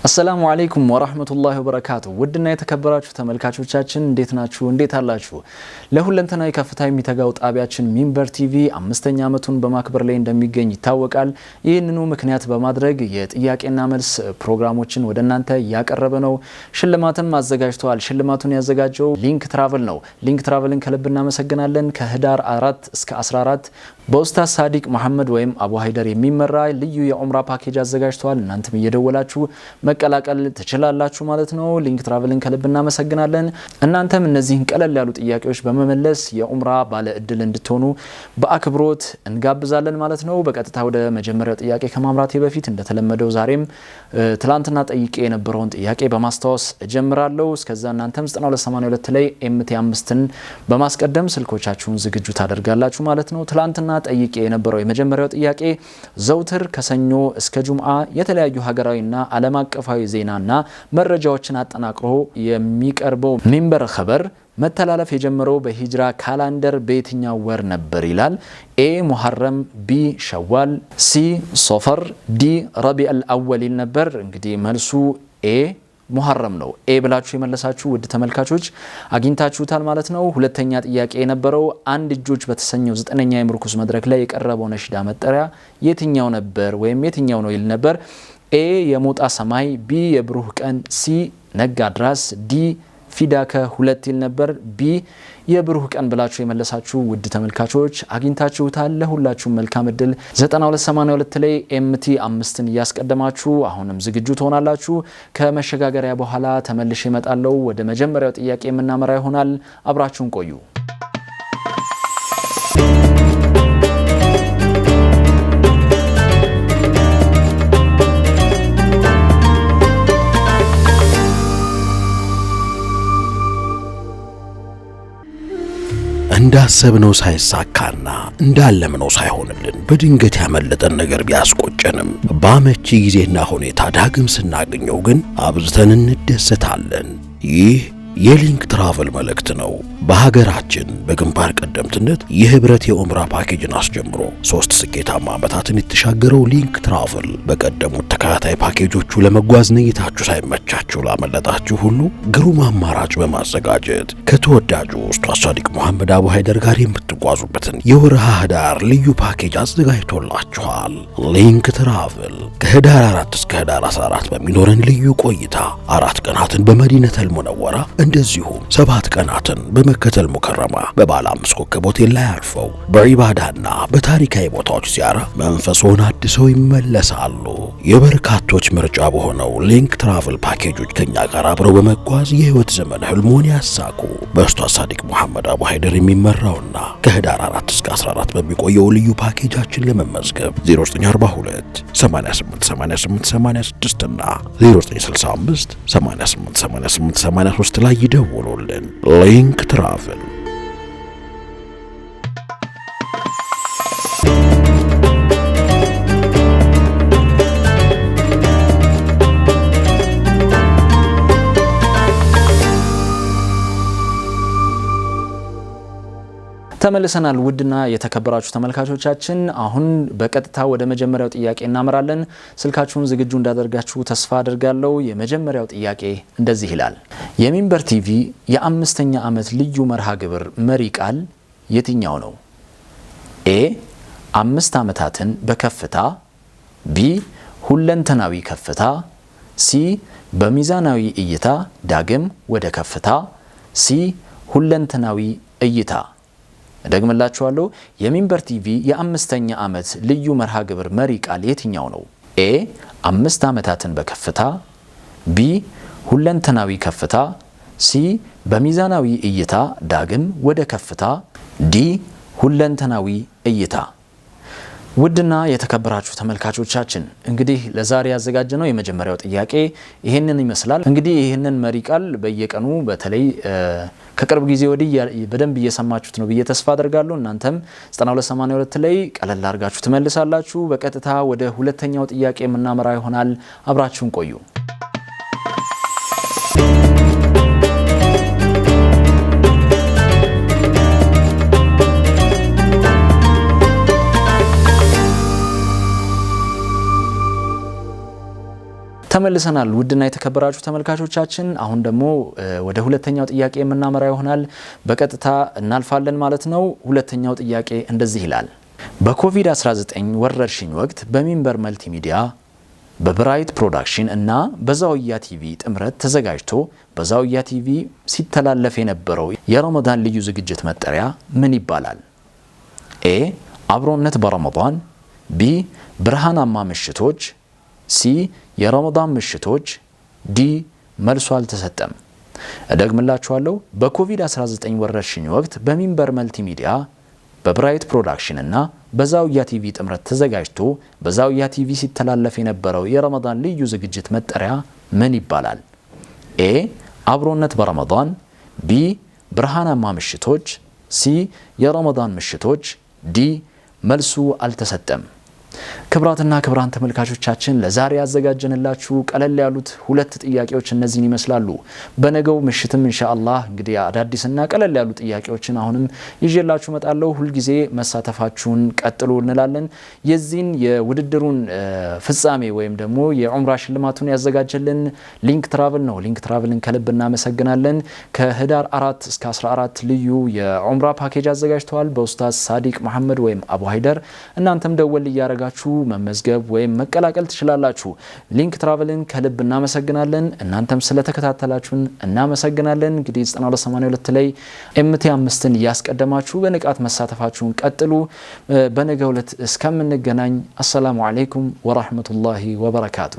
السلام عليكم ورحمة الله وبركاته ودنا يتكبراتشو ተመልካቾቻችን እንዴት ናችሁ እንዴት አላችሁ ለሁለንተናዊ ከፍታዊ የሚተጋው ጣቢያችን ሚንበር ቲቪ አምስተኛ አመቱን በማክበር ላይ እንደሚገኝ ይታወቃል ይህንኑ ምክንያት በማድረግ የጥያቄና መልስ ፕሮግራሞችን ወደናንተ ያቀረበ ነው ሽልማትም አዘጋጅቷል ሽልማቱን ያዘጋጀው ሊንክ ትራቨል ነው ሊንክ ትራቨልን ከልብ እናመሰግናለን ከህዳር 4 እስከ 14 በኡስታዝ ሳዲቅ መሐመድ ወይም አቡ ሃይደር የሚመራ ልዩ የዑምራ ፓኬጅ አዘጋጅቷል እናንተም እየደወላችሁ መቀላቀል ትችላላችሁ ማለት ነው ሊንክ ትራቨልን ከልብ እናመሰግናለን እናንተም እነዚህን ቀለል ያሉ ጥያቄዎች በመመለስ የዑምራ ባለ እድል እንድትሆኑ በአክብሮት እንጋብዛለን ማለት ነው በቀጥታ ወደ መጀመሪያው ጥያቄ ከማምራቴ በፊት እንደተለመደው ዛሬም ትላንትና ጠይቄ የነበረውን ጥያቄ በማስተዋወስ እጀምራለሁ እስከዛ እናንተም 9282 ላይ MT5ን በማስቀደም ስልኮቻችሁን ዝግጁ ታደርጋላችሁ ማለት ነው ትላንትና ጠይቄ የነበረው የመጀመሪያው ጥያቄ ዘውትር ከሰኞ እስከ ጁምዓ የተለያዩ ሀገራዊና ዓለም አቀፋዊ ዜናና መረጃዎችን አጠናቅሮ የሚቀርበው ሚንበር ኸበር መተላለፍ የጀመረው በሂጅራ ካላንደር በየትኛው ወር ነበር ይላል ኤ ሙሐረም ቢ ሸዋል ሲ ሶፈር ዲ ረቢዑል አወል ነበር እንግዲህ መልሱ ኤ ሙሐረም ነው ኤ ብላችሁ የመለሳችሁ ውድ ተመልካቾች አግኝታችሁታል ማለት ነው ሁለተኛ ጥያቄ የነበረው አንድ እጆች በተሰኘው 9ኛ የምርኩስ መድረክ ላይ የቀረበው ነሽዳ መጠሪያ የትኛው ነበር ወይም የትኛው ነው ይል ነበር ኤ የሞጣ ሰማይ ቢ የብሩህ ቀን ሲ ነጋድራስ ዲ ፊዳከ ሁለት ይል ነበር ቢ የብሩህ ቀን ብላችሁ የመለሳችሁ ውድ ተመልካቾች አግኝታችሁታል ለሁላችሁም መልካም እድል 9282 ላይ MT5ን ያስቀደማችሁ አሁንም ዝግጁ ትሆናላችሁ ከመሸጋገሪያ በኋላ ተመልሼ እመጣለሁ ወደ መጀመሪያው ጥያቄ የምናመራ ይሆናል አብራችሁን ቆዩ እንዳሰብነው ሳይሳካና እንዳለምነው ሳይሆንልን በድንገት ያመለጠን ነገር ቢያስቆጨንም በአመቺ ጊዜና ሁኔታ ዳግም ስናገኘው ግን አብዝተን እንደሰታለን ይህ የሊንክ ትራቨል መልእክት ነው በሀገራችን በግንባር ቀደምትነት የህብረት የዑምራ ፓኬጅን አስጀምሮ 3 ስኬታማ ዓመታትን የተሻገረው ሊንክ ትራቨል በቀደሙት ተከታታይ ፓኬጆቹ ለመጓዝ ነይታችሁ ሳይመቻችሁ ላመለጣችሁ ሁሉ ግሩም አማራጭ በማዘጋጀት ከተወዳጁ ኡስታዝ ሳዲቅ መሐመድ አቡ ሃይደር ጋር የምትጓዙበትን የወርሃ ህዳር ልዩ ፓኬጅ አዘጋጅቶላችኋል ሊንክ ትራቨል ከህዳር 4 እስከ ህዳር 14 በሚኖረን ልዩ ቆይታ 4 ቀናትን በመዲነቱል ሙነወራ እንደዚሁም 7 ቀናትን በመከተል ሙከረማ በባለ 5 ኮከብ ሆቴል ላይ አርፈው በዒባዳና በታሪካዊ ቦታዎች ዚያራ መንፈሶን አድሰው ይመለሳሉ የበርካቶች ምርጫ በሆነው ሊንክ ትራቨል ፓኬጆች ከኛ ጋር አብረው በመጓዝ የህይወት ዘመን ህልሞን ያሳኩ በኡስታዝ ሳዲቅ መሐመድ አቡ ሃይደር የሚመራውና ከህዳር 4 እስከ 14 በሚቆየው ልዩ ፓኬጃችን ለመመዝገብ 0942 888886 እና 0965 888883 ላይ ይደውሉልን ሊንክ ትራቨል ተመልሰናል ውድና የተከበራችሁ ተመልካቾቻችን አሁን በቀጥታ ወደ መጀመሪያው ጥያቄ እናመራለን ስልካችሁን ዝግጁ እንዳደርጋችሁ ተስፋ አደርጋለሁ የመጀመሪያው ጥያቄ እንደዚህ ይላል የሚንበር ቲቪ የአምስተኛ ዓመት ልዩ መርሃ ግብር መሪ ቃል የትኛው ነው ኤ 5 ዓመታትን በከፍታ ቢ ሁለንተናዊ ከፍታ ሲ በሚዛናዊ እይታ ዳግም ወደ ከፍታ ሲ ሁለንተናዊ እይታ ደግመላችኋለሁ የሚንበር ቲቪ የአምስተኛ ዓመት ልዩ መርሃ ግብር መሪ ቃል የትኛው ነው ኤ 5 ዓመታትን በከፍታ ቢ ሁለንተናዊ ከፍታ ሲ በሚዛናዊ እይታ ዳግም ወደ ከፍታ ዲ ሁለንተናዊ እይታ ውድና የተከበራችሁ ተመልካቾቻችን እንግዲህ ለዛሬ ያዘጋጀነው የመጀመሪያው ጥያቄ ይሄንን ይመስላል እንግዲህ ይሄንን መሪ ቃል በየቀኑ በተለይ ከቅርብ ጊዜ ወዲህ በደንብ እየሰማችሁት ነው ብዬ ተስፋ አደርጋለሁ እናንተም 9282 ላይ ቀለል አድርጋችሁ ትመልሳላችሁ በቀጥታ ወደ ሁለተኛው ጥያቄ የምናመራ ይሆናል አብራችሁን ቆዩ ተመልሰናል ውድና የተከበራችሁ ተመልካቾቻችን። አሁን ደግሞ ወደ ሁለተኛው ጥያቄ የምናመራ ይሆናል። በቀጥታ እናልፋለን ማለት ነው። ሁለተኛው ጥያቄ እንደዚህ ይላል። በኮቪድ-19 ወረርሽኝ ወቅት በሚንበር መልቲሚዲያ በብራይት ፕሮዳክሽን እና በዛውያ ቲቪ ጥምረት ተዘጋጅቶ በዛውያ ቲቪ ሲተላለፍ የነበረው የረመዳን ልዩ ዝግጅት መጠሪያ ምን ይባላል? ኤ አብሮነት በረመዳን፣ ቢ ብርሃናማ ምሽቶች፣ ሲ የረመዳን ምሽቶች፣ ዲ መልሶ አልተሰጠም። እደግምላችኋለሁ። በኮቪድ-19 ወረርሽኝ ወቅት በሚንበር መልቲሚዲያ በብራይት ፕሮዳክሽን እና በዛውያ ቲቪ ጥምረት ተዘጋጅቶ በዛውያ ቲቪ ሲተላለፍ የነበረው የረመዳን ልዩ ዝግጅት መጠሪያ ምን ይባላል? ኤ አብሮነት በረመዳን፣ ቢ ብርሃናማ ምሽቶች፣ ሲ የረመዳን ምሽቶች፣ ዲ መልሱ አልተሰጠም። ክብራትና ክብራን ተመልካቾቻችን ለዛሬ ያዘጋጀንላችሁ ቀለል ያሉት ሁለት ጥያቄዎች እነዚህን ይመስላሉ። በነገው ምሽትም ኢንሻአላህ እንግዲህ አዳዲስና ቀለል ያሉ ጥያቄዎችን አሁንም ይዤላችሁ መጣለሁ። ሁልጊዜ መሳተፋችሁን ቀጥሉ እንላለን። የዚህን የውድድሩን ፍጻሜ ወይም ደግሞ የዑምራ ሽልማቱን ያዘጋጀልን ሊንክ ትራቭል ነው። ሊንክ ትራቭልን ከልብ እናመሰግናለን። ከህዳር 4 እስከ 14 ልዩ የዑምራ ፓኬጅ አዘጋጅተዋል በኡስታዝ ሳዲቅ መሐመድ ወይም አቡ ሃይደር። እናንተም ደወል እያረጋችሁ መመዝገብ ወይም መቀላቀል ትችላላችሁ። ሊንክ ትራቭልን ከልብ እናመሰግናለን። እናንተም ስለተከታተላችሁን እናመሰግናለን። እንግዲህ 9282 ላይ MT5ን እያስቀደማችሁ በንቃት መሳተፋችሁን ቀጥሉ። በነገው ዕለት እስከምንገናኝ አሰላሙ አለይኩም ወራህመቱላሂ ወበረካቱ።